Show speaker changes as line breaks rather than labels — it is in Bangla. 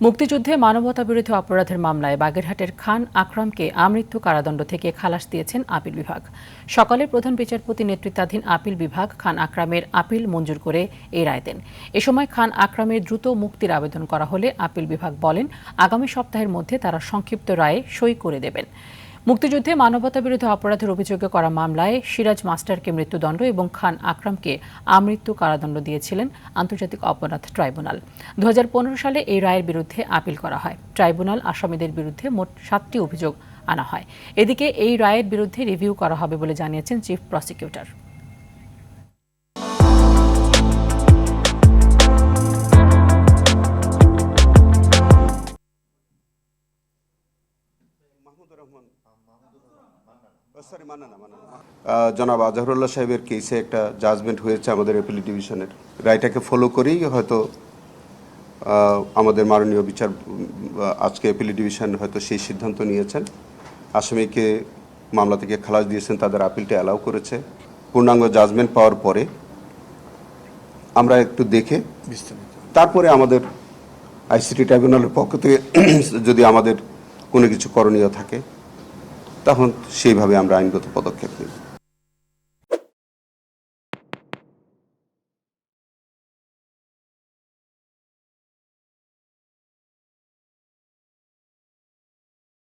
মুক্তিযুদ্ধে মানবতাবিরোধী অপরাধের মামলায় বাগেরহাটের খান আকরামকে আমৃত্যু কারাদণ্ড থেকে খালাস দিয়েছেন আপিল বিভাগ। সকালে প্রধান বিচারপতি নেতৃত্বাধীন আপিল বিভাগ খান আকরামের আপিল মঞ্জুর করে এই রায় দেন। এ সময় খান আকরামের দ্রুত মুক্তির আবেদন করা হলে আপিল বিভাগ বলেন আগামী সপ্তাহের মধ্যে তারা সংক্ষিপ্ত রায়ে সই করে দেবেন। মুক্তিযুদ্ধে মানবতাবিরোধী অপরাধের অভিযোগে করা মামলায় সিরাজ মাস্টারকে মৃত্যুদণ্ড এবং খান আকরামকে আমৃত্যু কারাদণ্ড দিয়েছিলেন আন্তর্জাতিক অপরাধ ট্রাইব্যুনাল। 2015 সালে এই রায়ের বিরুদ্ধে আপিল করা হয়। ট্রাইব্যুনাল আসামিদের বিরুদ্ধে মোট 7টি অভিযোগ আনা হয়। এদিকে এই রায়ের বিরুদ্ধে রিভিউ করা হবে বলে জানিয়েছেন চিফ প্রসিকিউটর।
জনাব আজহারুল্লাহ সাহেবের কেসে একটা জাজমেন্ট হয়েছে আমাদের অ্যাপিল ডিভিশনের। রায়টাকে ফলো করেই হয়তো আমাদের মাননীয় বিচার আজকে অ্যাপিল ডিভিশন হয়তো সেই সিদ্ধান্ত নিয়েছেন। আসামিকে মামলা থেকে খালাস দিয়েছেন, তাদের আপিলটা অ্যালাউ করেছে। পূর্ণাঙ্গ জাজমেন্ট পাওয়ার পরে আমরা একটু দেখে তারপরে আমাদের আইসিটি ট্রাইব্যুনালের পক্ষ থেকে যদি আমাদের কোনো কিছু করণীয় থাকে তখন সেইভাবে আমরা আইনগত পদক্ষেপ নেব।